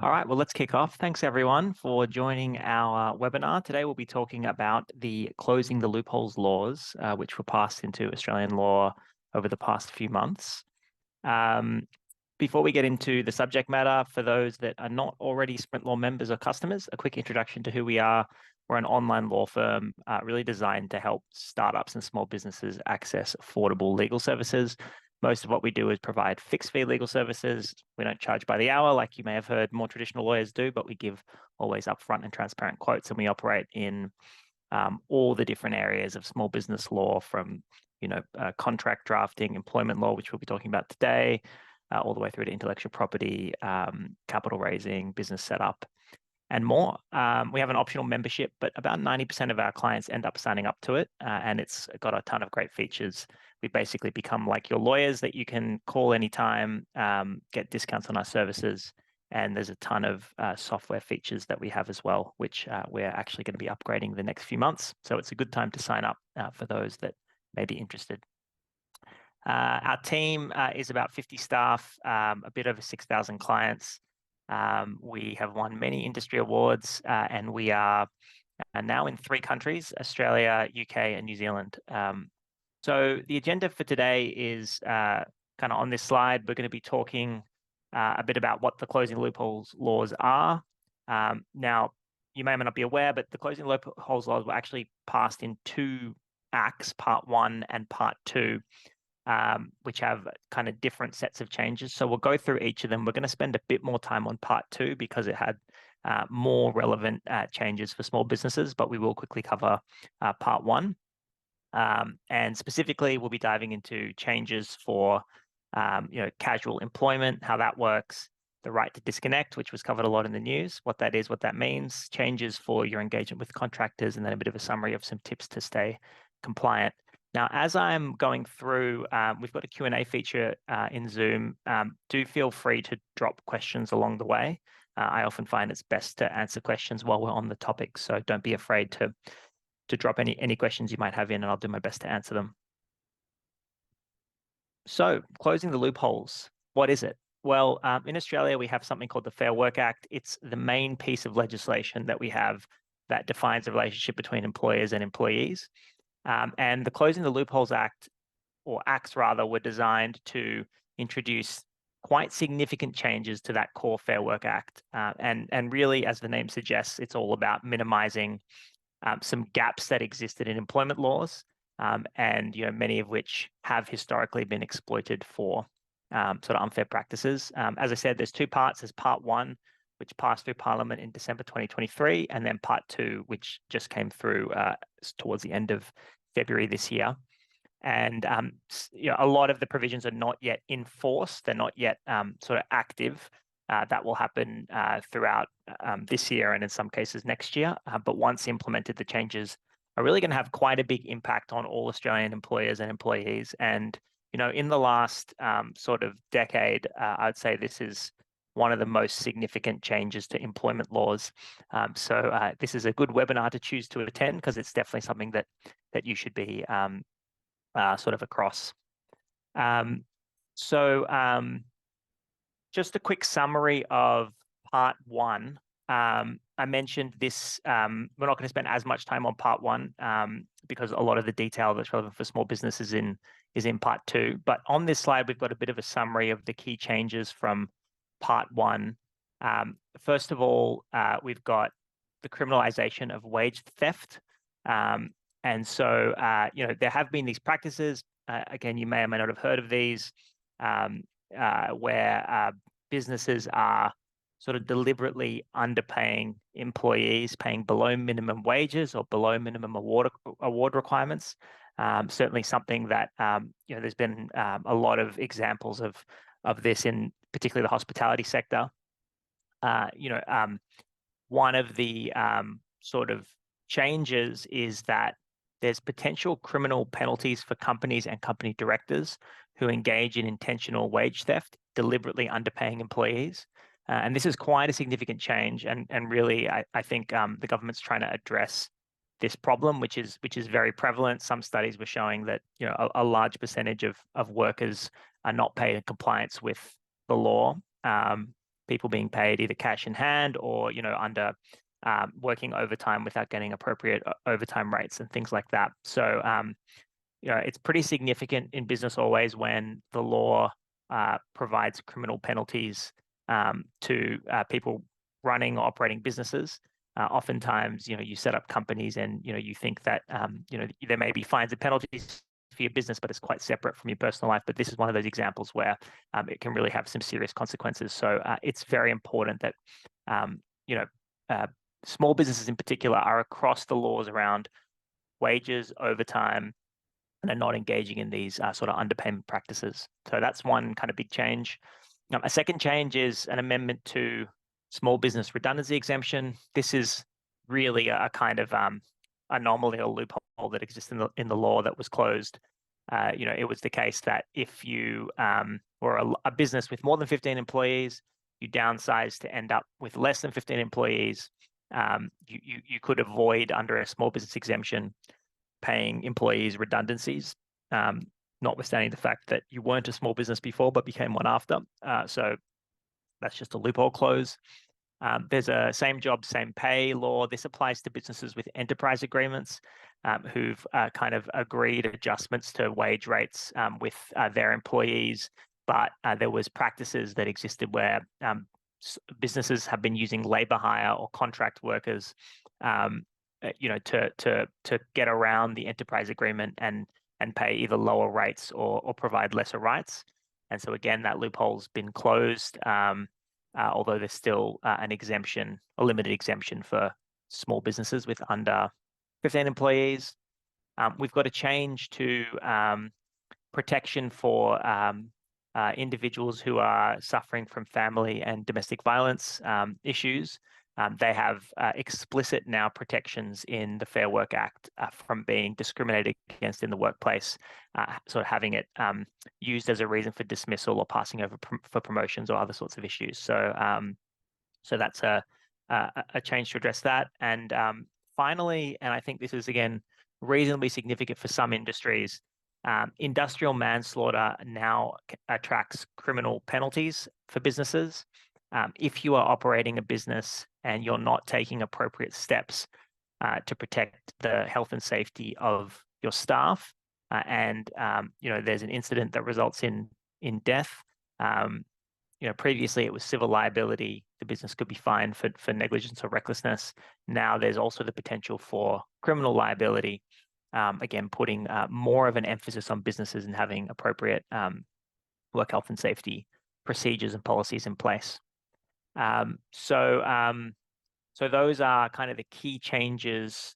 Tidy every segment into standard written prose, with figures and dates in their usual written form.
All right, well, let's kick off. Thanks, everyone, for joining our webinar. Today, we'll be talking about the Closing the Loopholes laws, which were passed into Australian law over the past few months. Before we get into the subject matter, for those that are not already Sprintlaw members or customers, a quick introduction to who we are. We're an online law firm really designed to help startups and small businesses access affordable legal services. Most of what we do is provide fixed fee legal services. We don't charge by the hour like you may have heard more traditional lawyers do, but we give always upfront and transparent quotes, and we operate in all the different areas of small business law from contract drafting, employment law, which we'll be talking about today, all the way through to intellectual property, capital raising, business setup, and more. We have an optional membership, but about 90% of our clients end up signing up to it, and it's got a ton of great features. We basically become like your lawyers that you can call anytime, get discounts on our services, and there's a ton of software features that we have as well, which we're actually going to be upgrading the next few months. So it's a good time to sign up for those that may be interested. Our team is about 50 staff, a bit over 6,000 clients. We have won many industry awards, and we are now in 3 countries, Australia, UK, and New Zealand. So the agenda for today is kind of on this slide. We're going to be talking a bit about what the Closing Loopholes laws are. Now, you may or may not be aware, but the Closing Loopholes laws were actually passed in 2 acts, Part 1 and Part 2, which have kind of different sets of changes. So we'll go through each of them. We're going to spend a bit more time on Part 2 because it had more relevant changes for small businesses, but we will quickly cover Part 1. And specifically, we'll be diving into changes for casual employment, how that works, the right to disconnect, which was covered a lot in the news, what that is, what that means, changes for your engagement with contractors, and then a bit of a summary of some tips to stay compliant. Now, as I'm going through, we've got a Q&A feature in Zoom. Do feel free to drop questions along the way. I often find it's best to answer questions while we're on the topic, so don't be afraid to drop any questions you might have in, and I'll do my best to answer them. So, closing the loopholes, what is it? Well, in Australia, we have something called the Fair Work Act. It's the main piece of legislation that we have that defines the relationship between employers and employees. And the Closing the Loopholes Act, or acts rather, were designed to introduce quite significant changes to that core Fair Work Act. And really, as the name suggests, it's all about minimizing some gaps that existed in employment laws, and many of which have historically been exploited for sort of unfair practices. As I said, there's 2 parts. There's Part 1, which passed through Parliament in December 2023, and then Part 2, which just came through towards the end of February this year. And a lot of the provisions are not yet enforced. They're not yet sort of active. That will happen throughout this year and in some cases next year. But once implemented, the changes are really going to have quite a big impact on all Australian employers and employees. And, in the last sort of decade, I'd say this is one of the most significant changes to employment laws. So this is a good webinar to choose to attend because it's definitely something that you should be sort of across. Just a quick summary of Part 1. I mentioned this, we're not going to spend as much time on Part 1 because a lot of the detail that's relevant for small businesses is in Part 2. But on this slide, we've got a bit of a summary of the key changes from Part 1. First of all, we've got the criminalization of wage theft. And so, there have been these practices. Again, you may or may not have heard of these, where businesses are sort of deliberately underpaying employees, paying below minimum wages or below minimum award requirements. Certainly something that there's been a lot of examples of this in particularly the hospitality sector. One of the sort of changes is that there's potential criminal penalties for companies and company directors who engage in intentional wage theft, deliberately underpaying employees. And this is quite a significant change. And really, I think the government's trying to address this problem, which is very prevalent. Some studies were showing that a large percentage of workers are not paid in compliance with the law. people being paid either cash in hand or, under working overtime without getting appropriate overtime rates and things like that. So, it's pretty significant in business always when the law provides criminal penalties to people running or operating businesses. Oftentimes, you set up companies and, you think that, there may be fines and penalties for your business, but it's quite separate from your personal life. But this is one of those examples where it can really have some serious consequences. So it's very important that, small businesses in particular are across the laws around wages, overtime, and are not engaging in these sort of underpayment practices. So that's one kind of big change. A second change is an amendment to small business redundancy exemption. This is really a kind of anomaly or loophole that exists in the law that was closed. It was the case that if you were a business with more than 15 employees, you downsize to end up with less than 15 employees, you could avoid under a small business exemption paying employees redundancies, notwithstanding the fact that you weren't a small business before but became one after. So that's just a loophole close. There's a same job, same pay law. This applies to businesses with enterprise agreements who've kind of agreed adjustments to wage rates with their employees, but there was practices that existed where businesses have been using labor hire or contract workers to get around the enterprise agreement and pay either lower rates or provide lesser rights. And so again, that loophole's been closed, although there's still an exemption, a limited exemption for small businesses with under 15 employees. We've got a change to protection for individuals who are suffering from family and domestic violence issues. They have explicit now protections in the Fair Work Act from being discriminated against in the workplace, sort of having it used as a reason for dismissal or passing over for promotions or other sorts of issues. So, so that's a change to address that. And finally, and I think this is again reasonably significant for some industries, industrial manslaughter now attracts criminal penalties for businesses. If you are operating a business and you're not taking appropriate steps to protect the health and safety of your staff, and there's an incident that results in death. Previously it was civil liability. The business could be fined for negligence or recklessness. Now there's also the potential for criminal liability. Again, putting more of an emphasis on businesses and having appropriate work health and safety procedures and policies in place. So those are kind of the key changes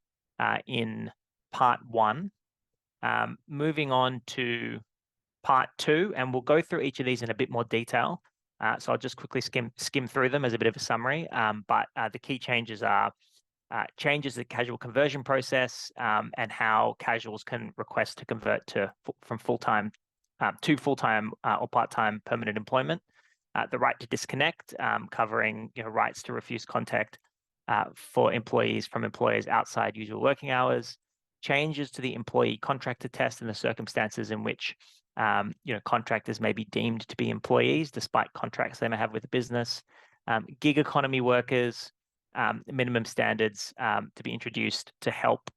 in part one. Moving on to part two, and we'll go through each of these in a bit more detail. So I'll just quickly skim through them as a bit of a summary. But the key changes are changes the casual conversion process and how casuals can request to convert from full-time to full-time or part-time permanent employment. The right to disconnect, covering rights to refuse contact for employees from employers outside usual working hours. Changes to the employee contractor test and the circumstances in which contractors may be deemed to be employees despite contracts they may have with the business. Gig economy workers, minimum standards to be introduced to help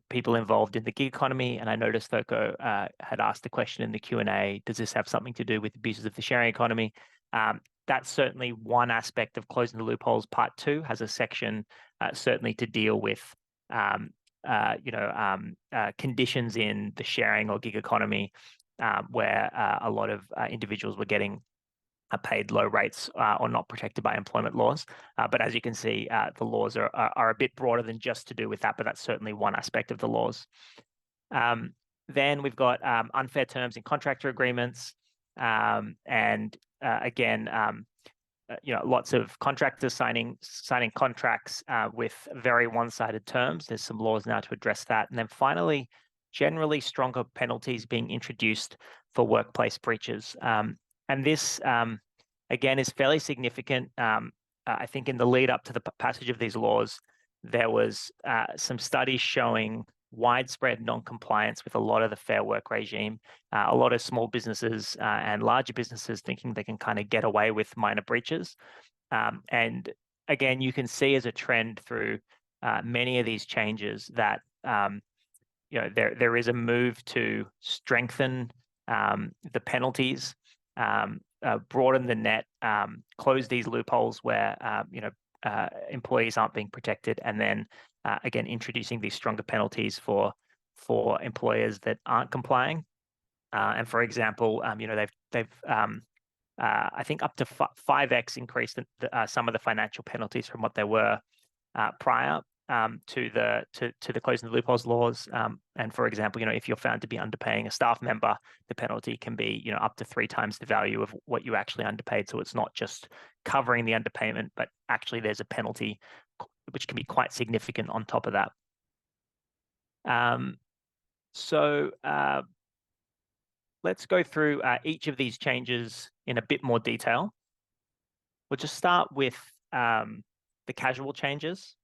people involved in the gig economy. And I noticed Thoko had asked the question in the Q&A, does this have something to do with abuses of the sharing economy? That's certainly one aspect of Closing the Loopholes. Part two has a section certainly to deal with conditions in the sharing or gig economy where a lot of individuals were getting paid low rates or not protected by employment laws. But as you can see, the laws are a bit broader than just to do with that, but that's certainly one aspect of the laws. Then we've got unfair terms in contractor agreements. And again, lots of contractors signing contracts with very one-sided terms. There's some laws now to address that. And then finally, generally stronger penalties being introduced for workplace breaches. And this, again, is fairly significant. I think in the lead up to the passage of these laws, there was some studies showing widespread non-compliance with a lot of the Fair Work regime. A lot of small businesses and larger businesses thinking they can kind of get away with minor breaches. And again, you can see as a trend through many of these changes that there is a move to strengthen the penalties, broaden the net, close these loopholes where employees aren't being protected, and then again introducing these stronger penalties for employers that aren't complying. And for example, they've I think up to 5x increased some of the financial penalties from what they were prior to the closing the loopholes laws. And for example, if you're found to be underpaying a staff member, the penalty can be up to 3 times the value of what you actually underpaid. So it's not just covering the underpayment, but actually there's a penalty which can be quite significant on top of that. Let's go through each of these changes in a bit more detail. We'll just start with the casual changes.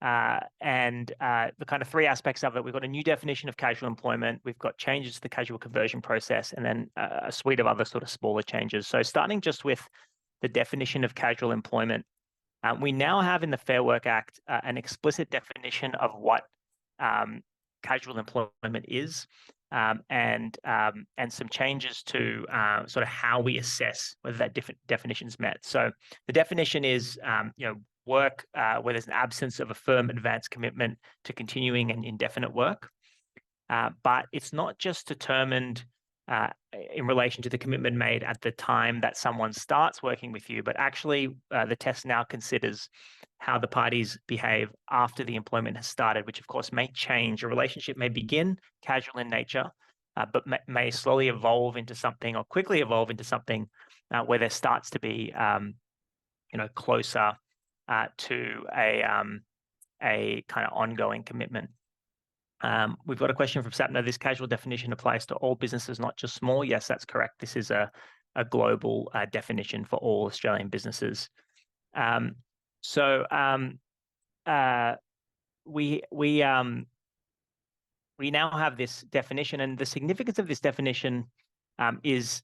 And the kind of 3 aspects of it. We've got a new definition of casual employment. We've got changes to the casual conversion process, and then a suite of other sort of smaller changes. So starting just with the definition of casual employment, we now have in the Fair Work Act an explicit definition of what casual employment is, and some changes to sort of how we assess whether that definition's met. So the definition is, work where there's an absence of a firm advance commitment to continuing and indefinite work. But it's not just determined in relation to the commitment made at the time that someone starts working with you, but actually the test now considers how the parties behave after the employment has started, which of course may change. A relationship may begin casual in nature, but may slowly evolve into something, or quickly evolve into something where there starts to be closer to a kind of ongoing commitment. We've got a question from Sapna. This casual definition applies to all businesses, not just small. Yes, that's correct. This is a global definition for all Australian businesses. We now have this definition, and the significance of this definition is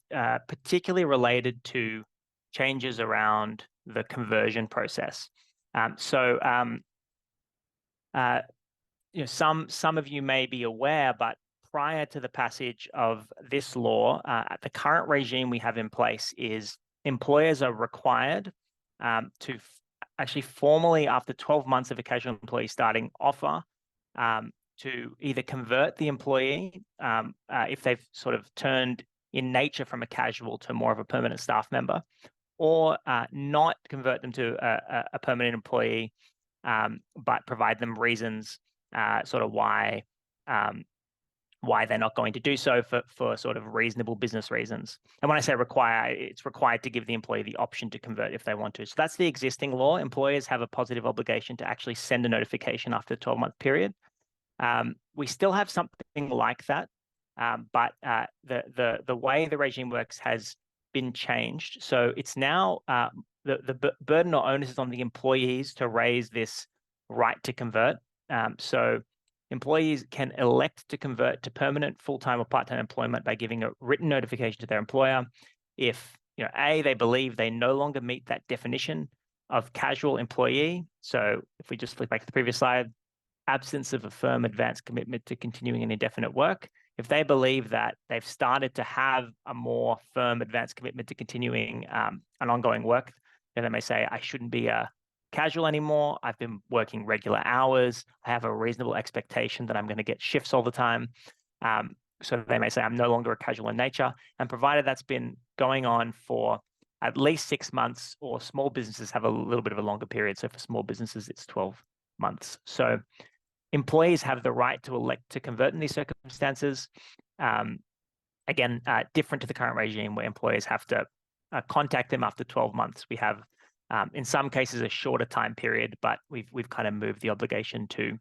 particularly related to changes around the conversion process. Some of you may be aware, but prior to the passage of this law, the current regime we have in place is employers are required to actually formally, after 12 months of a casual employee starting, offer to either convert the employee if they've sort of turned in nature from a casual to more of a permanent staff member, or not convert them to a permanent employee, but provide them reasons sort of why they're not going to do so for sort of reasonable business reasons. And when I say require, it's required to give the employee the option to convert if they want to. So that's the existing law. Employers have a positive obligation to actually send a notification after the 12-month period. We still have something like that, but the way the regime works has been changed. So it's now the burden or onus is on the employees to raise this right to convert. So employees can elect to convert to permanent, full-time, or part-time employment by giving a written notification to their employer if, A, they believe they no longer meet that definition of casual employee. So if we just flip back to the previous slide, absence of a firm advance commitment to continuing an indefinite work. If they believe that they've started to have a more firm advance commitment to continuing an ongoing work, then they may say, I shouldn't be a casual anymore. I've been working regular hours. I have a reasonable expectation that I'm going to get shifts all the time. So they may say, I'm no longer a casual in nature. And provided that's been going on for at least 6 months, or small businesses have a little bit of a longer period. So for small businesses, it's 12 months. So employees have the right to elect to convert in these circumstances. Again, different to the current regime where employers have to contact them after 12 months. We have, in some cases, a shorter time period, but we've kind of moved the obligation to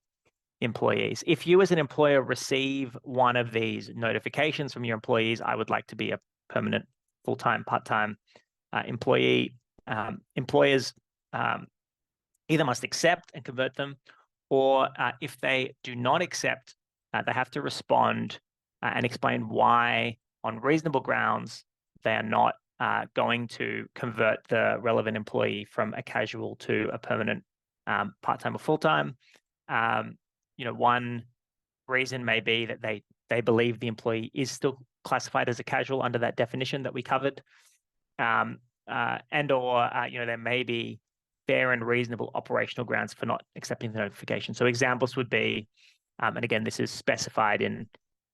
employees. If you as an employer receive one of these notifications from your employees, I would like to be a permanent, full-time, part-time employee, employers either must accept and convert them, or if they do not accept they have to respond and explain why, on reasonable grounds, they are not going to convert the relevant employee from a casual to a permanent part-time or full-time. One reason may be that they believe the employee is still classified as a casual under that definition that we covered, and or there may be fair and reasonable operational grounds for not accepting the notification. So examples would be, and again, this is specified in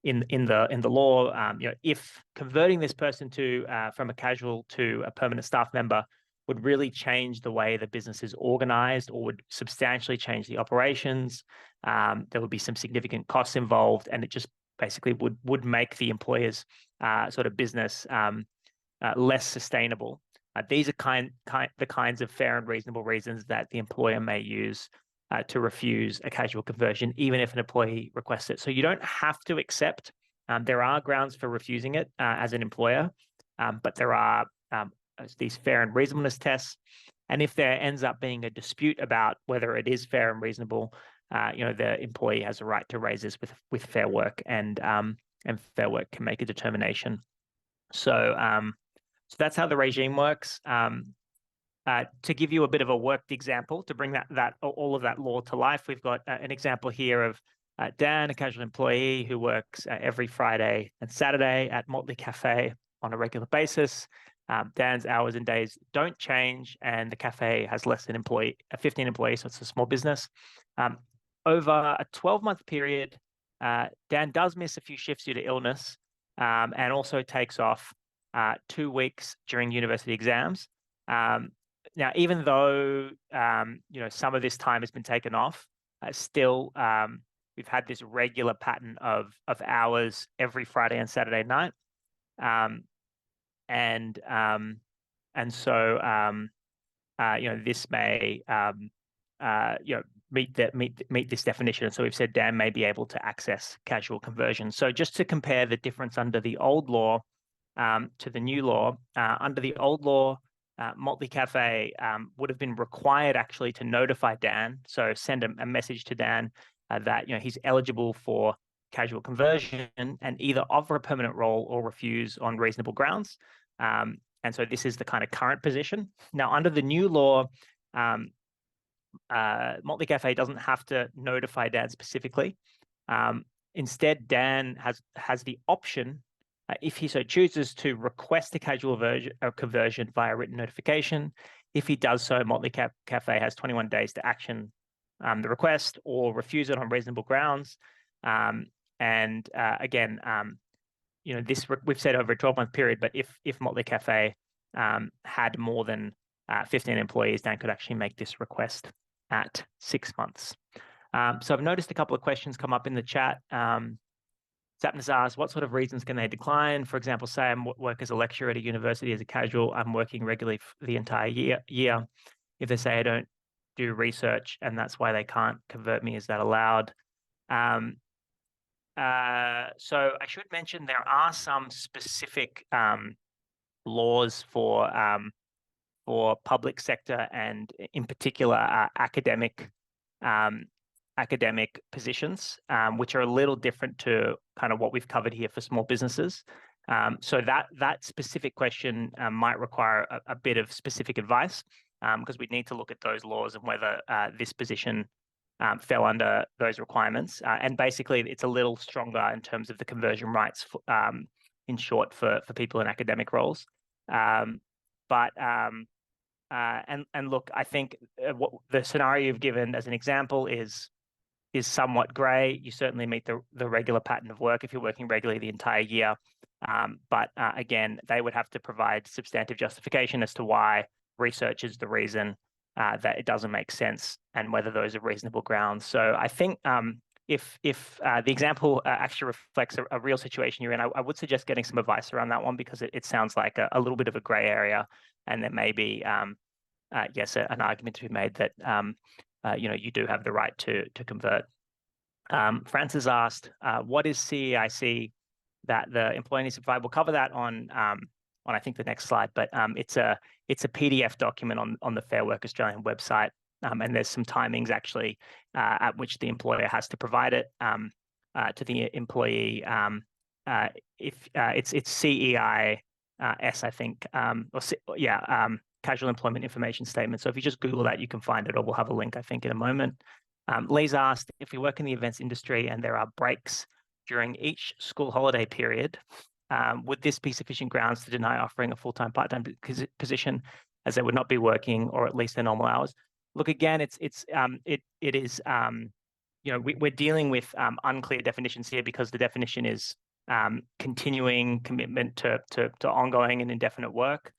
the law. If converting this person from a casual to a permanent staff member would really change the way the business is organized or would substantially change the operations, there would be some significant costs involved, and it just basically would make the employer's sort of business less sustainable. These are the kinds of fair and reasonable reasons that the employer may use to refuse a casual conversion, even if an employee requests it. So you don't have to accept. There are grounds for refusing it as an employer, but there are these fair and reasonableness tests. And if there ends up being a dispute about whether it is fair and reasonable, the employee has a right to raise this with Fair Work, and Fair Work can make a determination. So that's how the regime works. To give you a bit of a worked example, to bring all of that law to life, we've got an example here of Dan, a casual employee who works every Friday and Saturday at Motley Cafe on a regular basis. Dan's hours and days don't change, and the cafe has less than 15 employees, so it's a small business. Over a 12-month period, Dan does miss a few shifts due to illness, and also takes off 2 weeks during university exams. Now, even though some of this time has been taken off, still we've had this regular pattern of hours every Friday and Saturday night, and so this may meet this definition. So we've said Dan may be able to access casual conversion. So just to compare the difference under the old law to the new law, under the old law, Motley Cafe would have been required actually to notify Dan, so send a message to Dan that he's eligible for casual conversion and either offer a permanent role or refuse on reasonable grounds. And so this is the kind of current position. Now, under the new law, Motley Cafe doesn't have to notify Dan specifically. Instead, Dan has the option, if he so chooses, to request a casual conversion via written notification. If he does so, Motley Cafe has 21 days to action the request or refuse it on reasonable grounds. Again, this we've said over a 12-month period, but if Motley Cafe had more than 15 employees, Dan could actually make this request at 6 months. So I've noticed a couple of questions come up in the chat. Sapnas asks, what sort of reasons can they decline? For example, say I work as a lecturer at a university as a casual, I'm working regularly for the entire year. If they say I don't do research and that's why they can't convert me, is that allowed? So I should mention there are some specific laws for public sector and in particular academic positions, which are a little different to kind of what we've covered here for small businesses. So that specific question might require a bit of specific advice, because we'd need to look at those laws and whether this position fell under those requirements. And basically, it's a little stronger in terms of the conversion rights, in short, for people in academic roles. And look, I think what the scenario you've given as an example is somewhat grey. You certainly meet the regular pattern of work if you're working regularly the entire year. But again, they would have to provide substantive justification as to why research is the reason that it doesn't make sense and whether those are reasonable grounds. So I think if the example actually reflects a real situation you're in, I would suggest getting some advice around that one, because it sounds like a little bit of a grey area, and there may be yes, an argument to be made that you do have the right to convert. Francis asked, what is CEIC that the employer needs to provide? We'll cover that on I think the next slide, but it's a PDF document on the Fair Work Australian website, and there's some timings actually at which the employer has to provide it. to the employee. If it's CEI S, I think, casual employment information statement. So if you just Google that, you can find it, or we'll have a link, I think, in a moment. Lee's asked, if we work in the events industry and there are breaks during each school holiday period, would this be sufficient grounds to deny offering a full-time, part-time position, as they would not be working, or at least their normal hours? Look, again, it is we're dealing with unclear definitions here, because the definition is continuing commitment to ongoing and indefinite work.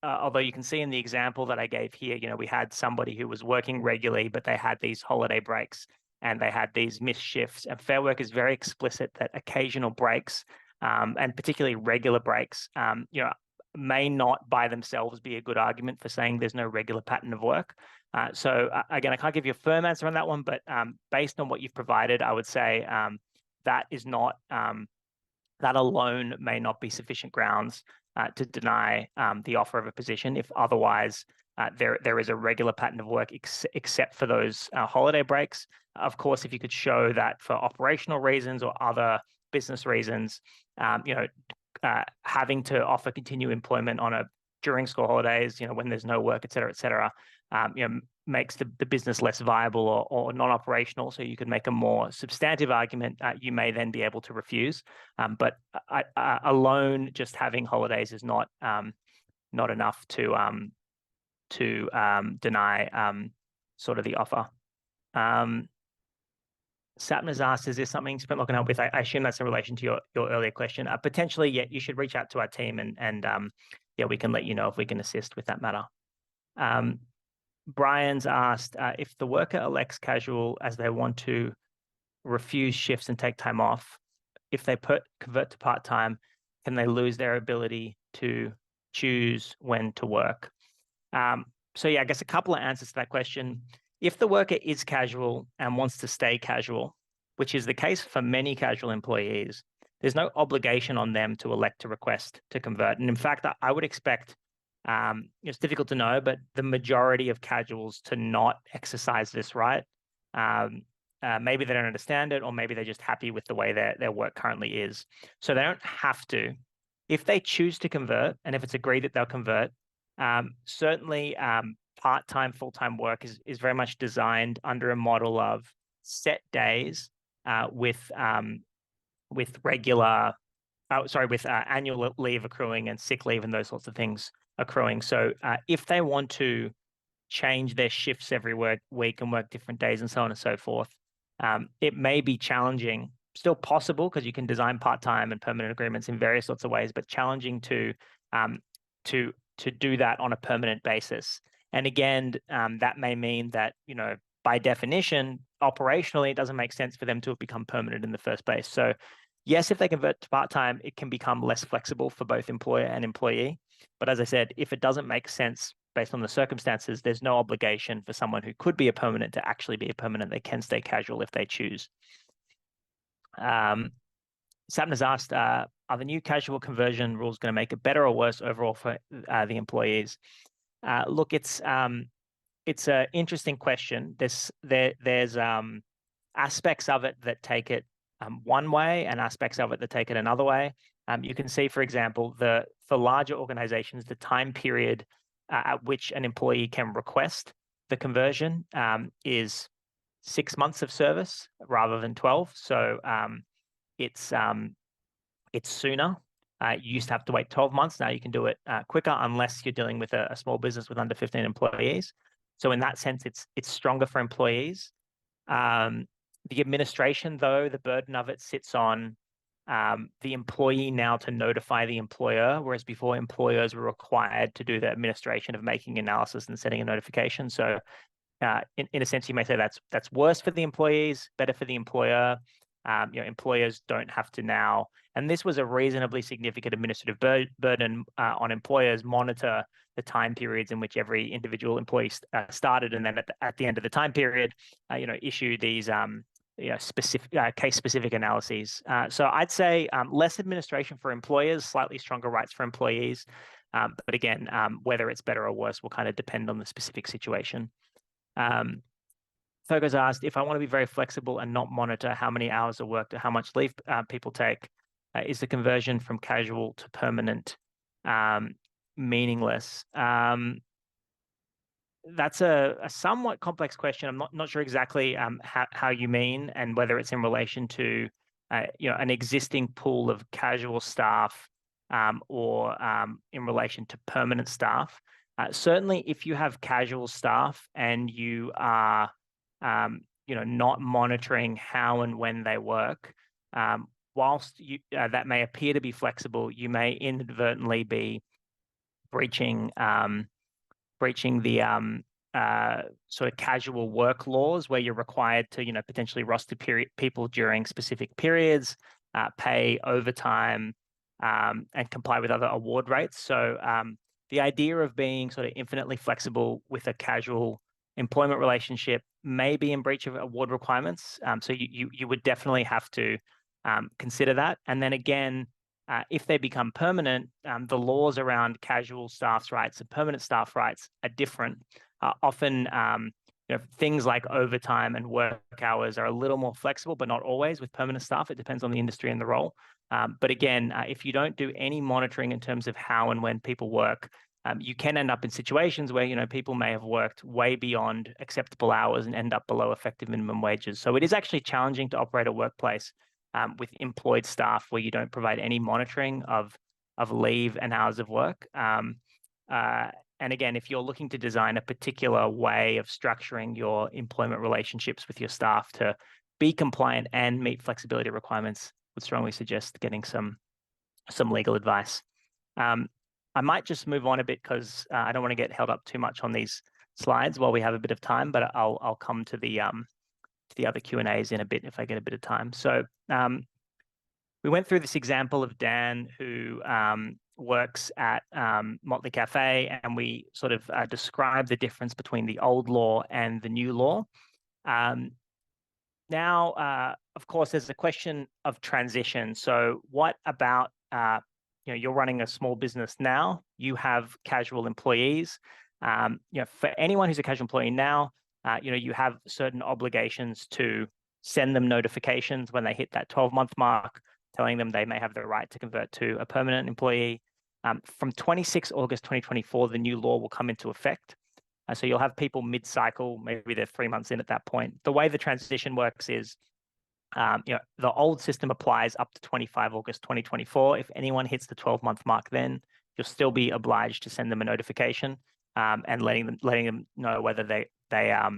Although you can see in the example that I gave here, we had somebody who was working regularly, but they had these holiday breaks and they had these missed shifts. And Fair Work is very explicit that occasional breaks, and particularly regular breaks, may not by themselves be a good argument for saying there's no regular pattern of work. So again, I can't give you a firm answer on that one, but based on what you've provided, I would say that is not that alone may not be sufficient grounds to deny the offer of a position if otherwise there is a regular pattern of work except for those holiday breaks. Of course, if you could show that for operational reasons or other business reasons, having to offer continued employment during school holidays, when there's no work, et cetera, makes the business less viable or non-operational. So you could make a more substantive argument. You may then be able to refuse. But alone, just having holidays is not enough to deny sort of the offer. Sapna's asked, is this something Sprintlaw can help with? I assume that's in relation to your earlier question. Potentially, yeah, you should reach out to our team and we can let you know if we can assist with that matter. Brian's asked, if the worker elects casual as they want to refuse shifts and take time off, if they convert to part-time, can they lose their ability to choose when to work? So yeah, I guess a couple of answers to that question. If the worker is casual and wants to stay casual, which is the case for many casual employees, there's no obligation on them to elect to request to convert. And in fact, I would expect, it's difficult to know, but the majority of casuals to not exercise this right. Maybe they don't understand it, or maybe they're just happy with the way their work currently is. So they don't have to. If they choose to convert, and if it's agreed that they'll convert, certainly part-time, full-time work is very much designed under a model of set days with annual leave accruing and sick leave and those sorts of things accruing. So if they want to change their shifts every week and work different days and so on and so forth, it may be challenging. Still possible, because you can design part-time and permanent agreements in various sorts of ways, but challenging to do that on a permanent basis. And again, that may mean that, by definition, operationally, it doesn't make sense for them to have become permanent in the first place. So yes, if they convert to part-time, it can become less flexible for both employer and employee. But as I said, if it doesn't make sense based on the circumstances, there's no obligation for someone who could be a permanent to actually be a permanent. They can stay casual if they choose. Sapna's asked, are the new casual conversion rules going to make it better or worse overall for the employees? Look, it's an interesting question. There's aspects of it that take it one way and aspects of it that take it another way. You can see, for example, for larger organizations, the time period at which an employee can request the conversion is 6 months of service rather than 12. So it's sooner. You used to have to wait 12 months. Now you can do it quicker, unless you're dealing with a small business with under 15 employees. So in that sense, it's stronger for employees. The administration, though, the burden of it sits on the employee now to notify the employer, whereas before employers were required to do the administration of making analysis and setting a notification. So in a sense, you may say that's worse for the employees, better for the employer. Employers don't have to now, and this was a reasonably significant administrative burden on employers, monitor the time periods in which every individual employee started, and then at the end of the time period, issue these specific case-specific analyses. So I'd say less administration for employers, slightly stronger rights for employees. But again, whether it's better or worse will kind of depend on the specific situation. Thogo's asked, if I want to be very flexible and not monitor how many hours are worked or how much leave people take, is the conversion from casual to permanent meaningless? That's a somewhat complex question. I'm not sure exactly how you mean and whether it's in relation to an existing pool of casual staff or in relation to permanent staff. Certainly, if you have casual staff and you are not monitoring how and when they work, whilst that may appear to be flexible, you may inadvertently be breaching the sort of casual work laws where you're required to, potentially roster people during specific periods, pay overtime, and comply with other award rates. So the idea of being sort of infinitely flexible with a casual employment relationship may be in breach of award requirements. So you would definitely have to consider that. And then again, if they become permanent, the laws around casual staff's rights and permanent staff rights are different. Often, things like overtime and work hours are a little more flexible, but not always with permanent staff. It depends on the industry and the role. But again, if you don't do any monitoring in terms of how and when people work, you can end up in situations where, people may have worked way beyond acceptable hours and end up below effective minimum wages. So it is actually challenging to operate a workplace with employed staff where you don't provide any monitoring of leave and hours of work. And again, if you're looking to design a particular way of structuring your employment relationships with your staff to be compliant and meet flexibility requirements, would strongly suggest getting some legal advice. I might just move on a bit because I don't want to get held up too much on these slides while we have a bit of time, but I'll come to the other Q&As in a bit if I get a bit of time. So we went through this example of Dan who works at Motley Cafe, and we sort of described the difference between the old law and the new law. Now, of course, there's a question of transition. So what about, you're running a small business now, you have casual employees. For anyone who's a casual employee now, you have certain obligations to send them notifications when they hit that 12-month mark, telling them they may have the right to convert to a permanent employee. From 26 August 2024, the new law will come into effect. So you'll have people mid-cycle, maybe they're 3 months in at that point. The way the transition works is, the old system applies up to 25 August 2024. If anyone hits the 12-month mark, then you'll still be obliged to send them a notification and letting them know whether they are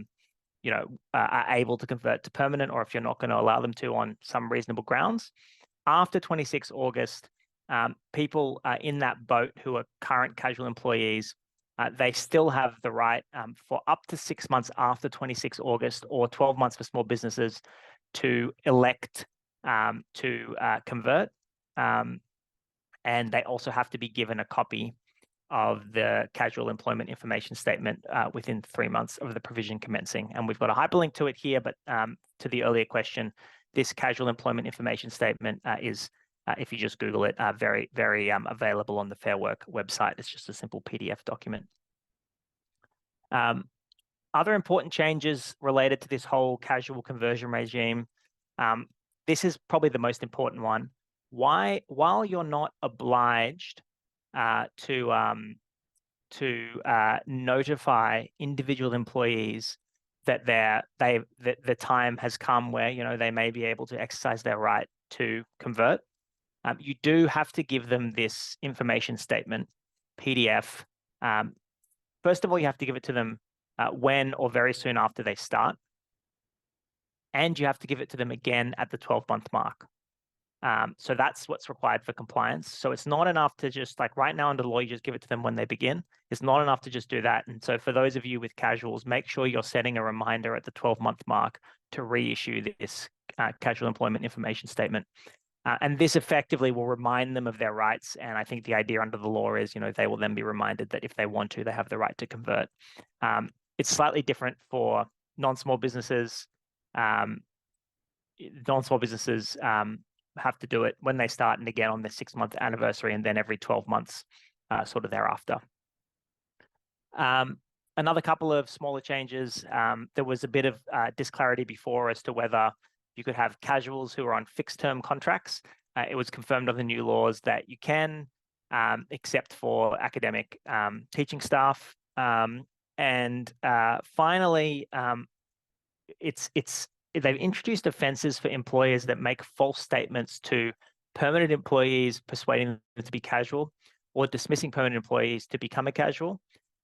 able to convert to permanent, or if you're not going to allow them to on some reasonable grounds. After 26 August, people in that boat who are current casual employees, they still have the right for up to 6 months after 26 August or 12 months for small businesses to elect to convert. And they also have to be given a copy of the casual employment information statement within 3 months of the provision commencing. And we've got a hyperlink to it here, but to the earlier question, this casual employment information statement is, if you just Google it, very, very available on the Fair Work website. It's just a simple PDF document. Other important changes related to this whole casual conversion regime. This is probably the most important one. While you're not obliged to notify individual employees that the time has come where they may be able to exercise their right to convert, you do have to give them this information statement, PDF. First of all, you have to give it to them when or very soon after they start, and you have to give it to them again at the 12-month mark. So that's what's required for compliance. So it's not enough to just, like right now under the law, you just give it to them when they begin. It's not enough to just do that. And so for those of you with casuals, make sure you're setting a reminder at the 12-month mark to reissue this casual employment information statement. And this effectively will remind them of their rights. And I think the idea under the law is, they will then be reminded that if they want to, they have the right to convert. It's slightly different for non-small businesses. Non-small businesses have to do it when they start and again on their 6-month anniversary, and then every 12 months sort of thereafter. Another couple of smaller changes. There was a bit of disclarity before as to whether you could have casuals who are on fixed-term contracts. It was confirmed on the new laws that you can, except for academic teaching staff. And finally, they've introduced offences for employers that make false statements to permanent employees, persuading them to be casual, or dismissing permanent employees to become a casual.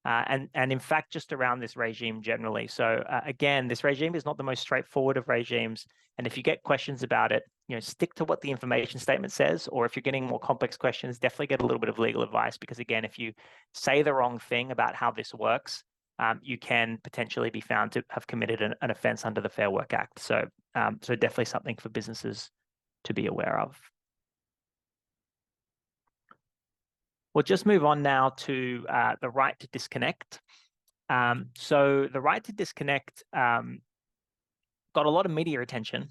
And in fact, just around this regime generally. So again, this regime is not the most straightforward of regimes. And if you get questions about it, stick to what the information statement says, or if you're getting more complex questions, definitely get a little bit of legal advice, because again, if you say the wrong thing about how this works, you can potentially be found to have committed an offence under the Fair Work Act. So definitely something for businesses to be aware of. We'll just move on now to the right to disconnect. So the right to disconnect got a lot of media attention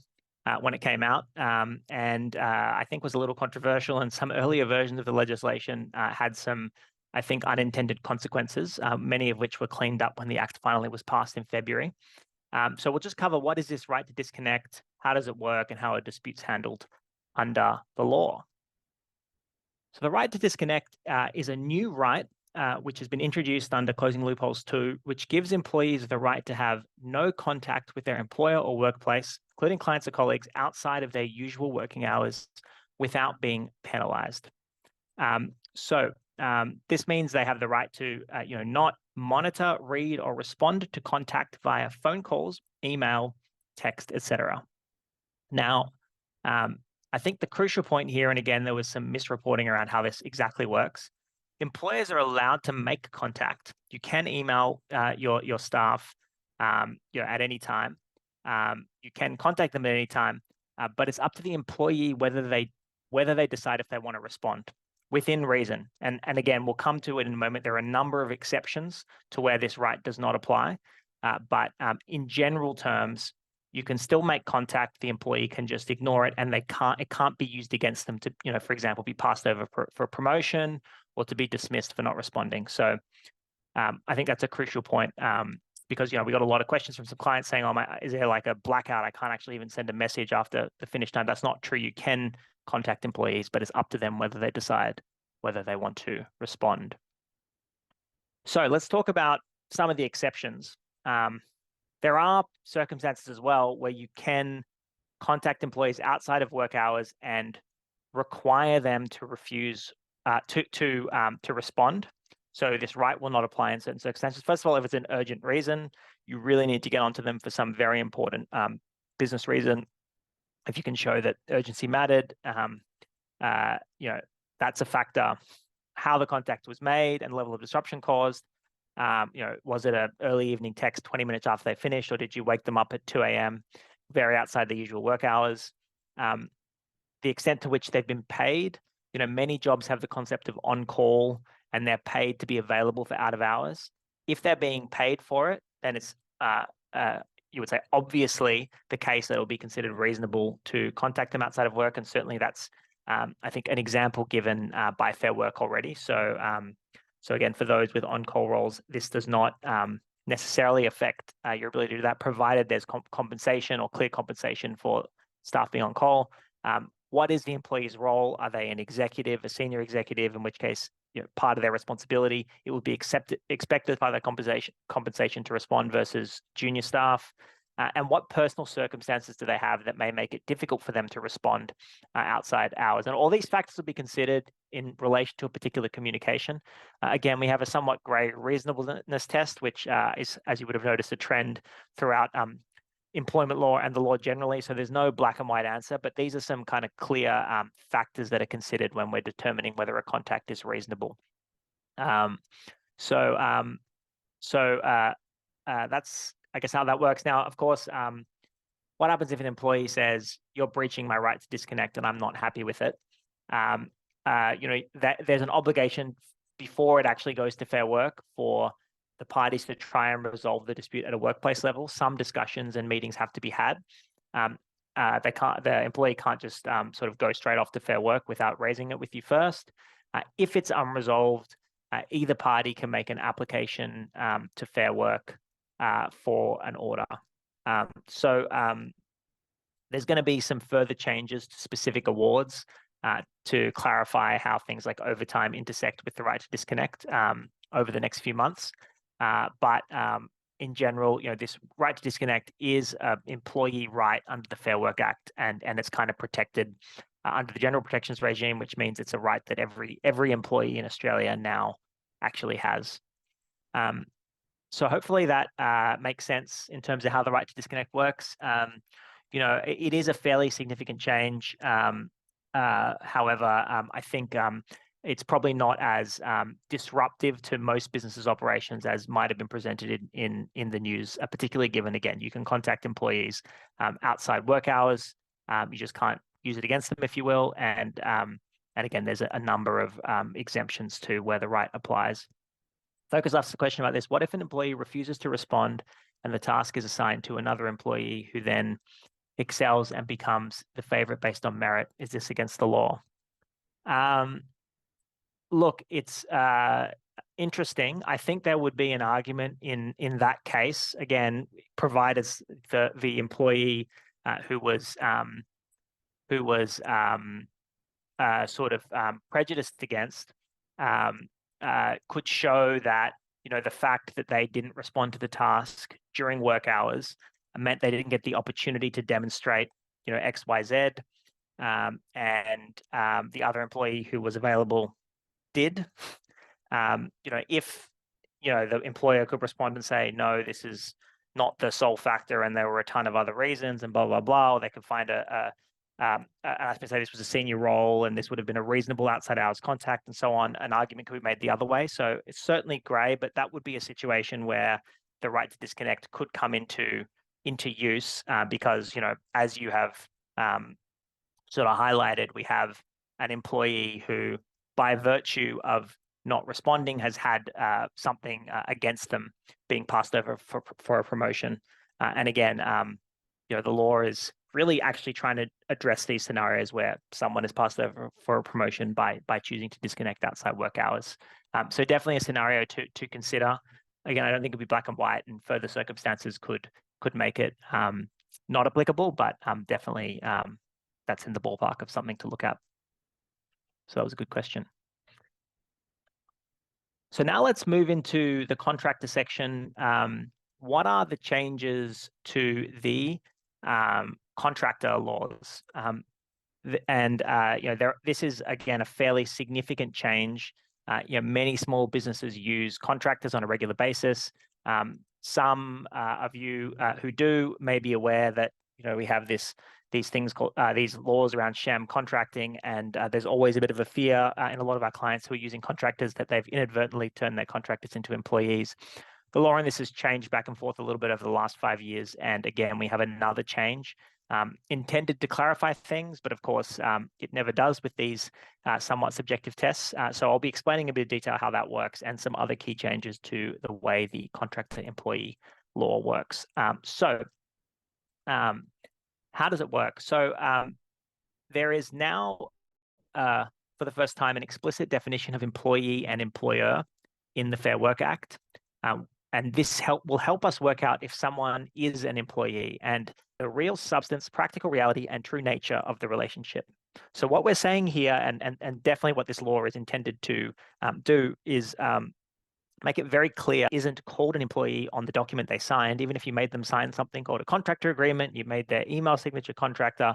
when it came out, and I think was a little controversial, and some earlier versions of the legislation had some, I think, unintended consequences, many of which were cleaned up when the Act finally was passed in February. So we'll just cover what is this right to disconnect, how does it work, and how are disputes handled under the law. So the right to disconnect is a new right which has been introduced under Closing Loopholes 2, which gives employees the right to have no contact with their employer or workplace, including clients or colleagues, outside of their usual working hours without being penalized. This means they have the right to not monitor, read, or respond to contact via phone calls, email, text, etc. Now, I think the crucial point here, and again, there was some misreporting around how this exactly works. Employers are allowed to make contact. You can email your staff at any time. You can contact them at any time, but it's up to the employee whether they decide if they want to respond within reason. And again, we'll come to it in a moment. There are a number of exceptions to where this right does not apply, but in general terms, you can still make contact. The employee can just ignore it, and it can't be used against them to, for example, be passed over for promotion or to be dismissed for not responding. So I think that's a crucial point, because we got a lot of questions from some clients saying, "Oh, is there like a blackout? I can't actually even send a message after the finish time." That's not true. You can contact employees, but it's up to them whether they decide whether they want to respond. So let's talk about some of the exceptions. There are circumstances as well where you can contact employees outside of work hours and require them to refuse to respond. So this right will not apply in certain circumstances. First of all, if it's an urgent reason, you really need to get onto them for some very important business reason. If you can show that urgency mattered, that's a factor. How the contact was made and level of disruption caused. Was it an early evening text 20 minutes after they finished, or did you wake them up at 2 a.m., very outside the usual work hours? The extent to which they've been paid. Many jobs have the concept of on-call, and they're paid to be available for out of hours. If they're being paid for it, then it's, you would say, obviously the case that it will be considered reasonable to contact them outside of work. And certainly that's, I think, an example given by Fair Work already. So again, for those with on-call roles, this does not necessarily affect your ability to do that, provided there's compensation or clear compensation for staff being on call. What is the employee's role? Are they an executive, a senior executive, in which case part of their responsibility, it would be expected by their compensation to respond versus junior staff. And what personal circumstances do they have that may make it difficult for them to respond outside hours? And all these factors will be considered in relation to a particular communication. Again, we have a somewhat grey reasonableness test, which is, as you would have noticed, a trend throughout employment law and the law generally. So there's no black and white answer, but these are some kind of clear factors that are considered when we're determining whether a contact is reasonable. That's, I guess, how that works. Now, of course, what happens if an employee says, "You're breaching my right to disconnect and I'm not happy with it"? That there's an obligation before it actually goes to Fair Work for the parties to try and resolve the dispute at a workplace level. Some discussions and meetings have to be had. The employee can't just sort of go straight off to Fair Work without raising it with you first. If it's unresolved, either party can make an application to Fair Work for an order. There's going to be some further changes to specific awards to clarify how things like overtime intersect with the right to disconnect over the next few months. But in general, this right to disconnect is an employee right under the Fair Work Act, and it's kind of protected under the general protections regime, which means it's a right that every employee in Australia now actually has. So hopefully that makes sense in terms of how the right to disconnect works. It is a fairly significant change. However, I think it's probably not as disruptive to most businesses' operations as might have been presented in the news, particularly given, again, you can contact employees outside work hours. You just can't use it against them, if you will. And again, there's a number of exemptions to where the right applies. Focus asked the question about this. What if an employee refuses to respond and the task is assigned to another employee who then excels and becomes the favorite based on merit? Is this against the law? Look, it's interesting. I think there would be an argument in that case, again, provided the employee who was sort of prejudiced against could show that the fact that they didn't respond to the task during work hours meant they didn't get the opportunity to demonstrate X, Y, Z, and the other employee who was available did. If the employer could respond and say, no, this is not the sole factor, and there were a ton of other reasons, and blah blah blah, or they could find I say this was a senior role and this would have been a reasonable outside hours contact and so on, an argument could be made the other way. So it's certainly grey, but that would be a situation where the right to disconnect could come into use because, as you have sort of highlighted, we have an employee who, by virtue of not responding, has had something against them being passed over for a promotion. And again, the law is really actually trying to address these scenarios where someone is passed over for a promotion by choosing to disconnect outside work hours. So definitely a scenario to consider. Again, I don't think it'd be black and white, and further circumstances could make it not applicable, but definitely that's in the ballpark of something to look at. So that was a good question. So now let's move into the contractor section. What are the changes to the contractor laws? This is, again, a fairly significant change. Many small businesses use contractors on a regular basis. Some of you who do may be aware that we have these things called these laws around sham contracting, and there's always a bit of a fear in a lot of our clients who are using contractors that they've inadvertently turned their contractors into employees. The law on this has changed back and forth a little bit over the last 5 years, and again, we have another change intended to clarify things, but of course, it never does with these somewhat subjective tests. So I'll be explaining a bit of detail how that works and some other key changes to the way the contractor-employee law works. How does it work? So there is now, for the first time, an explicit definition of employee and employer in the Fair Work Act. And this will help us work out if someone is an employee and the real substance, practical reality, and true nature of the relationship. So what we're saying here, and definitely what this law is intended to do, is make it very clear isn't called an employee on the document they signed. Even if you made them sign something called a contractor agreement, you made their email signature contractor,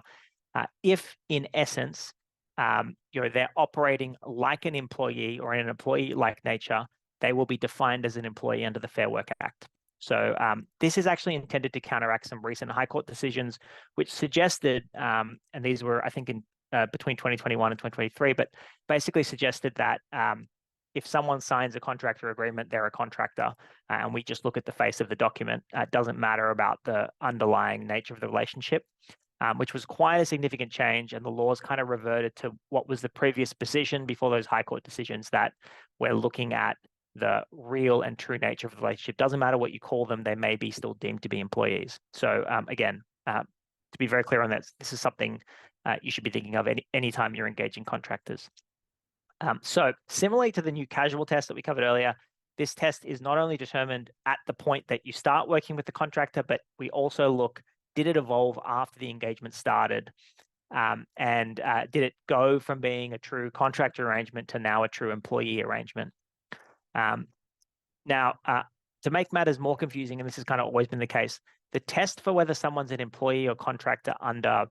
if in essence, they're operating like an employee or in an employee-like nature, they will be defined as an employee under the Fair Work Act. So this is actually intended to counteract some recent High Court decisions, which suggested, and these were, I think, in between 2021 and 2023, but basically suggested that if someone signs a contractor agreement, they're a contractor, and we just look at the face of the document. It doesn't matter about the underlying nature of the relationship, which was quite a significant change, and the laws kind of reverted to what was the previous position before those High Court decisions, that we're looking at the real and true nature of the relationship. Doesn't matter what you call them, they may be still deemed to be employees. So again, to be very clear on that, this is something you should be thinking of anytime you're engaging contractors. So similarly to the new casual test that we covered earlier, this test is not only determined at the point that you start working with the contractor, but we also look, did it evolve after the engagement started? And did it go from being a true contractor arrangement to now a true employee arrangement? Now, to make matters more confusing, and this has kind of always been the case, the test for whether someone's an employee or contractor under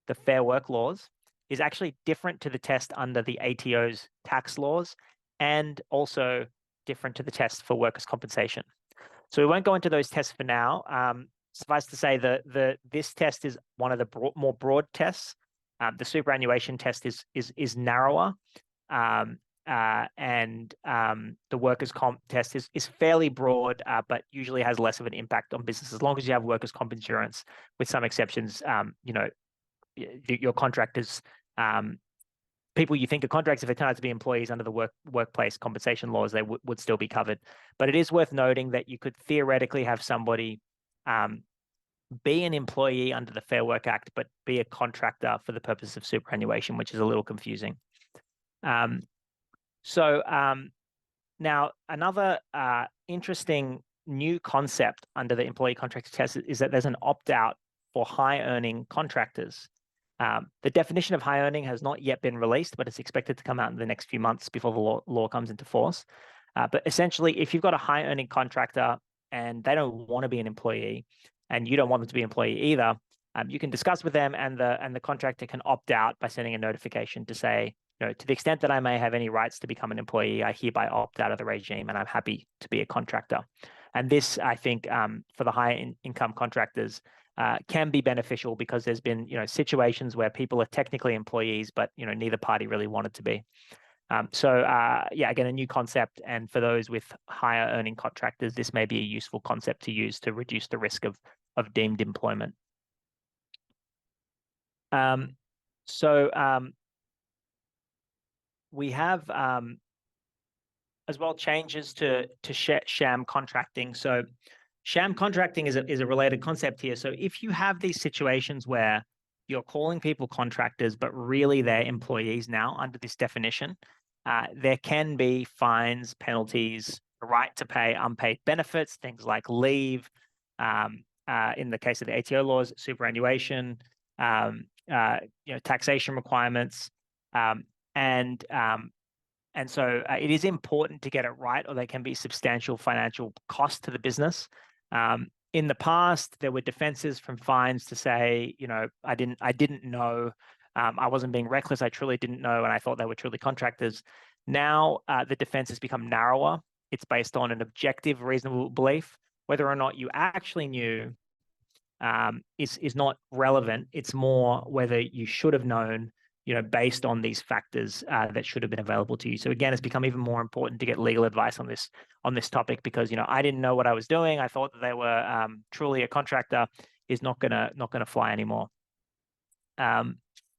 the Fair Work laws is actually different to the test under the ATO's tax laws and also different to the test for workers' compensation. So we won't go into those tests for now. Suffice to say that this test is one of the more broad tests. The superannuation test is narrower, and the workers' comp test is fairly broad, but usually has less of an impact on business as long as you have workers' comp insurance. With some exceptions, your contractors, people you think are contractors, if they turn out to be employees under the workplace compensation laws, they would still be covered. But it is worth noting that you could theoretically have somebody be an employee under the Fair Work Act, but be a contractor for the purpose of superannuation, which is a little confusing. Now, another interesting new concept under the employee contractor test is that there's an opt-out for high-earning contractors. The definition of high earning has not yet been released, but it's expected to come out in the next few months before the law comes into force. But essentially, if you've got a high earning contractor and they don't want to be an employee and you don't want them to be an employee either, you can discuss with them, and the contractor can opt out by sending a notification to say, to the extent that I may have any rights to become an employee, I hereby opt out of the regime and I'm happy to be a contractor. And this, I think, for the high income contractors, can be beneficial because there's been, situations where people are technically employees, but, neither party really wanted to be. Again, a new concept. And for those with higher earning contractors, this may be a useful concept to use to reduce the risk of deemed employment. We have as well changes to sham contracting. So sham contracting is a related concept here. So if you have these situations where you're calling people contractors, but really they're employees now under this definition, there can be fines, penalties, the right to pay unpaid benefits, things like leave, in the case of the ATO laws, superannuation, taxation requirements, and so it is important to get it right, or there can be substantial financial cost to the business. In the past, there were defenses from fines to say, I didn't know, I wasn't being reckless, I truly didn't know, and I thought they were truly contractors. Now, the defense has become narrower. It's based on an objective, reasonable belief. Whether or not you actually knew is not relevant. It's more whether you should have known, based on these factors that should have been available to you. So again, it's become even more important to get legal advice on this topic because I didn't know what I was doing. I thought that they were truly a contractor is not gonna fly anymore.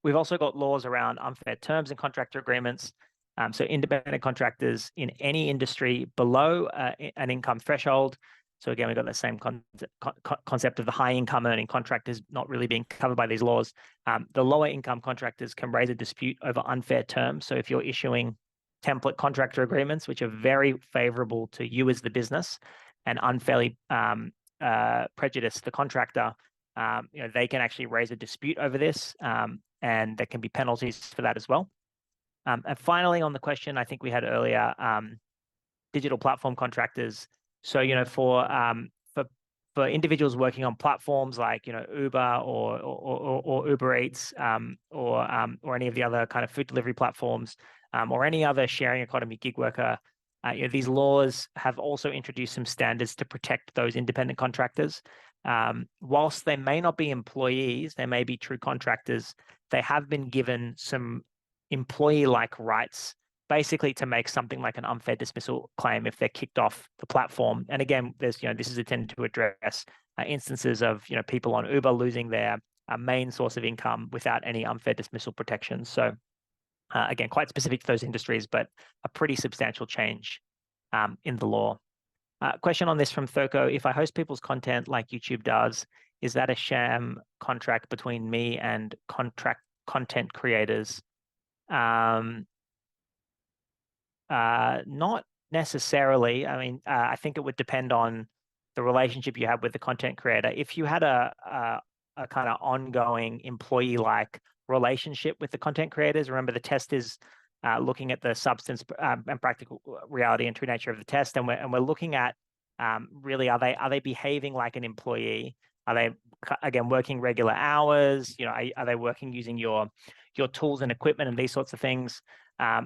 We've also got laws around unfair terms and contractor agreements. So independent contractors in any industry below an income threshold. So again, we've got the same concept of the high income earning contractors not really being covered by these laws. The lower income contractors can raise a dispute over unfair terms. So if you're issuing template contractor agreements, which are very favorable to you as the business and unfairly prejudice the contractor, they can actually raise a dispute over this, and there can be penalties for that as well. And finally, on the question I think we had earlier, digital platform contractors. So, for individuals working on platforms like, Uber or Uber Eats, or any of the other kind of food delivery platforms, or any other sharing economy gig worker, these laws have also introduced some standards to protect those independent contractors. Whilst they may not be employees, they may be true contractors, they have been given some employee-like rights, basically to make something like an unfair dismissal claim if they're kicked off the platform. And again, there's, this is intended to address instances of, people on Uber losing their main source of income without any unfair dismissal protections. So again, quite specific to those industries, but a pretty substantial change in the law. Question on this from Thurko: if I host people's content like YouTube does, is that a sham contract between me and content creators? Not necessarily. I mean, I think it would depend on the relationship you have with the content creator. If you had a kind of ongoing employee-like relationship with the content creators, remember the test is looking at the substance and practical reality and true nature of the test, and we're looking at really are they behaving like an employee? Are they again working regular hours? You know, are they working using your tools and equipment and these sorts of things?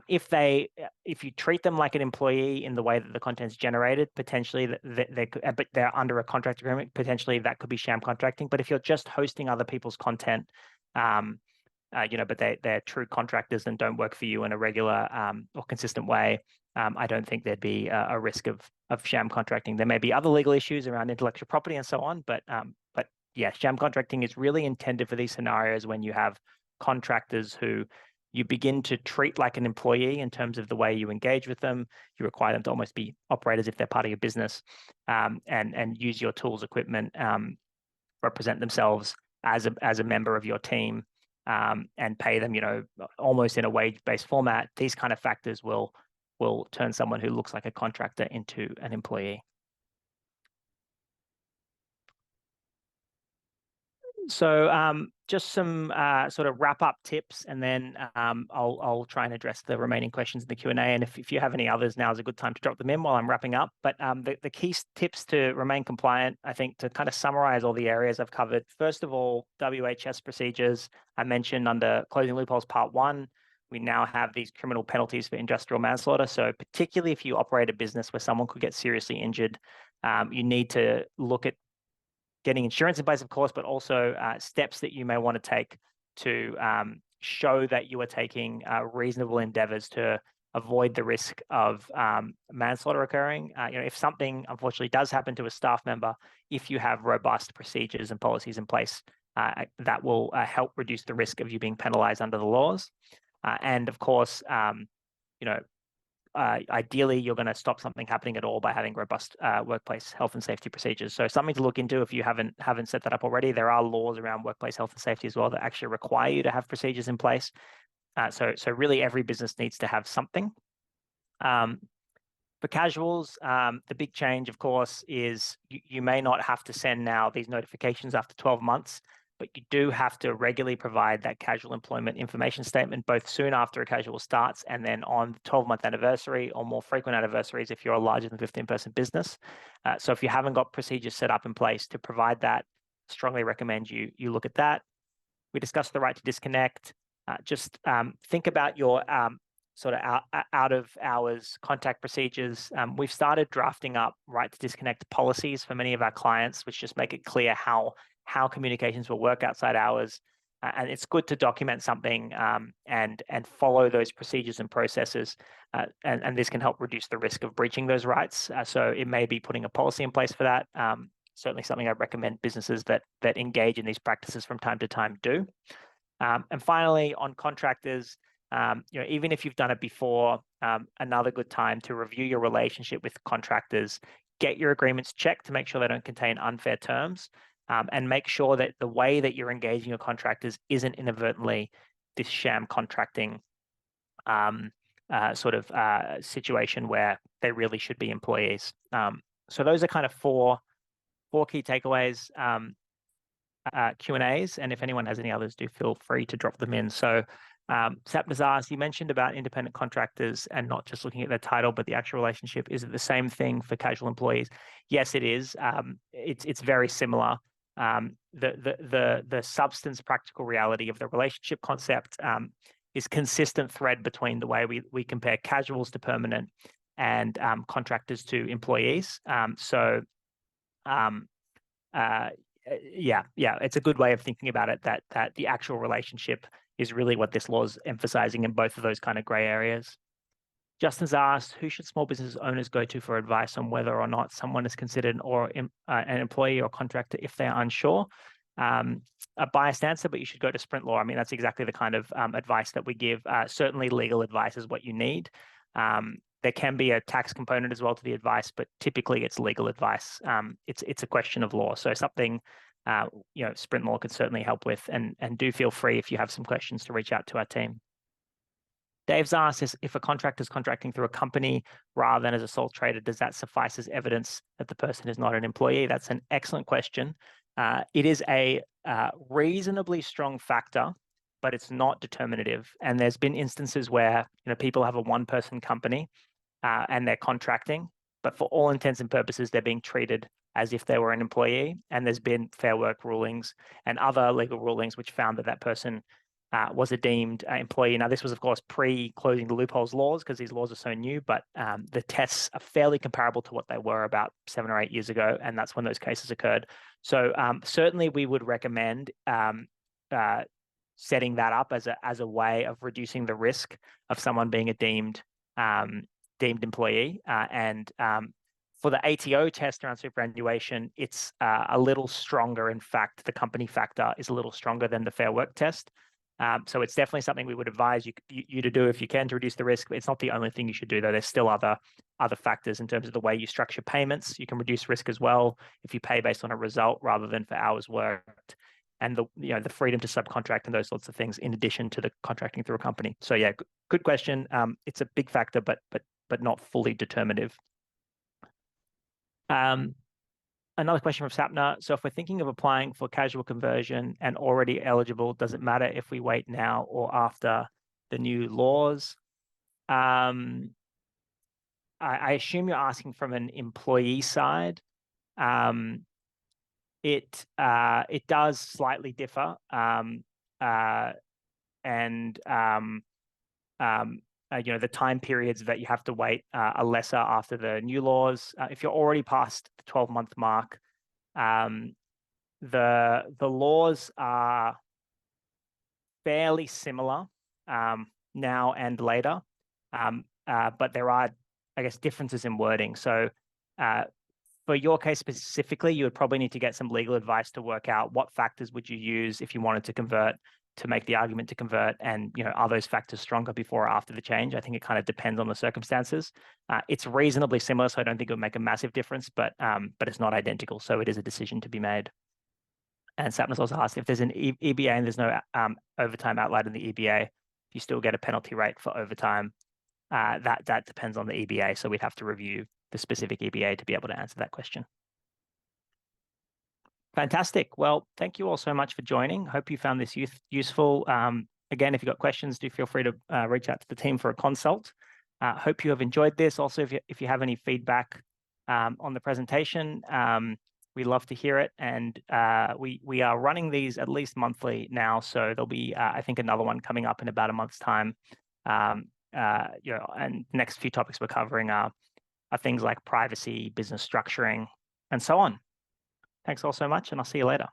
If you treat them like an employee in the way that the content's generated, potentially but they're under a contract agreement, potentially that could be sham contracting. But if you're just hosting other people's content, but they're true contractors and don't work for you in a regular or consistent way, I don't think there'd be a risk of sham contracting. There may be other legal issues around intellectual property and so on, but yeah, sham contracting is really intended for these scenarios when you have contractors who you begin to treat like an employee in terms of the way you engage with them. You require them to almost be operators if they're part of your business, and use your tools, equipment, represent themselves as a member of your team, and pay them, almost in a wage-based format. These kind of factors will turn someone who looks like a contractor into an employee. So just some sort of wrap-up tips, and then I'll try and address the remaining questions in the Q&A. And if you have any others, now is a good time to drop them in while I'm wrapping up. But the key tips to remain compliant, I think, to kind of summarize all the areas I've covered. First of all, WHS procedures. I mentioned under Closing Loopholes Part 1, we now have these criminal penalties for industrial manslaughter. So particularly if you operate a business where someone could get seriously injured, you need to look at getting insurance in place, of course, but also steps that you may want to take to show that you are taking reasonable endeavors to avoid the risk of manslaughter occurring. If something unfortunately does happen to a staff member, if you have robust procedures and policies in place, that will help reduce the risk of you being penalized under the laws. And of course, ideally, you're going to stop something happening at all by having robust workplace health and safety procedures. So something to look into if you haven't set that up already. There are laws around workplace health and safety as well that actually require you to have procedures in place. So really, every business needs to have something. For casuals, the big change, of course, is you may not have to send now these notifications after 12 months, but you do have to regularly provide that casual employment information statement, both soon after a casual starts and then on the 12-month anniversary or more frequent anniversaries if you're a larger than 15-person business. So if you haven't got procedures set up in place to provide that, strongly recommend you look at that. We discussed the right to disconnect. Just think about your sort of out of hours contact procedures. We've started drafting up right to disconnect policies for many of our clients, which just make it clear how communications will work outside hours. And it's good to document something and follow those procedures and processes. And this can help reduce the risk of breaching those rights. So it may be putting a policy in place for that. Certainly something I recommend businesses that engage in these practices from time to time do. And finally, on contractors, even if you've done it before, another good time to review your relationship with contractors, get your agreements checked to make sure they don't contain unfair terms. And make sure that the way that you're engaging your contractors isn't inadvertently this sham contracting sort of situation where they really should be employees. So those are kind of four key takeaways, Q&As, and if anyone has any others, do feel free to drop them in. So Sapna's asked, you mentioned about independent contractors and not just looking at their title, but the actual relationship. Is it the same thing for casual employees? Yes, it is. It's very similar. The substance practical reality of the relationship concept is consistent thread between the way we compare casuals to permanent and contractors to employees. It's a good way of thinking about it, that the actual relationship is really what this law is emphasizing in both of those kind of gray areas. Justin's asked, who should small business owners go to for advice on whether or not someone is considered an employee or contractor if they're unsure? A biased answer, but you should go to Sprintlaw. I mean, that's exactly the kind of advice that we give. Certainly legal advice is what you need. There can be a tax component as well to the advice, but typically it's legal advice. It's a question of law. So something Sprintlaw could certainly help with, and do feel free if you have some questions to reach out to our team. Dave's asked is if a contractor is contracting through a company rather than as a sole trader, does that suffice as evidence that the person is not an employee? That's an excellent question. It is a reasonably strong factor, but it's not determinative. And there's been instances where people have a one-person company and they're contracting, but for all intents and purposes, they're being treated as if they were an employee. And there's been Fair Work rulings and other legal rulings which found that that person was a deemed employee. Now, this was, of course, pre-closing the loopholes laws because these laws are so new, but the tests are fairly comparable to what they were about 7 or 8 years ago, and that's when those cases occurred. So certainly we would recommend setting that up as a way of reducing the risk of someone being a deemed employee. For the ATO test around superannuation, it's a little stronger. In fact, the company factor is a little stronger than the Fair Work test. So it's definitely something we would advise you to do if you can to reduce the risk. It's not the only thing you should do, though. There's still other factors in terms of the way you structure payments. You can reduce risk as well if you pay based on a result rather than for hours worked, and the freedom to subcontract and those sorts of things in addition to the contracting through a company. So yeah, good question. It's a big factor, but not fully determinative. Another question from Sapna. So if we're thinking of applying for casual conversion and already eligible, does it matter if we wait now or after the new laws? I assume you're asking from an employee side. It does slightly differ, the time periods that you have to wait are lesser after the new laws. If you're already past the 12-month mark, the laws are fairly similar now and later, but there are, I guess, differences in wording. So for your case specifically, you would probably need to get some legal advice to work out what factors would you use if you wanted to convert, to make the argument to convert, and are those factors stronger before or after the change? I think it kind of depends on the circumstances. It's reasonably similar, so I don't think it would make a massive difference, but it's not identical, so it is a decision to be made. And Sapna's also asked if there's an EBA and there's no overtime outlined in the EBA, you still get a penalty rate for overtime. That depends on the EBA, so we'd have to review the specific EBA to be able to answer that question. Fantastic. Well, thank you all so much for joining. Hope you found this useful. Again, if you've got questions, do feel free to reach out to the team for a consult. Hope you have enjoyed this. Also, if you have any feedback on the presentation, we'd love to hear it. And we are running these at least monthly now, so there'll be, I think, another one coming up in about a month's time. And next few topics we're covering are things like privacy, business structuring, and so on. Thanks all so much, and I'll see you later.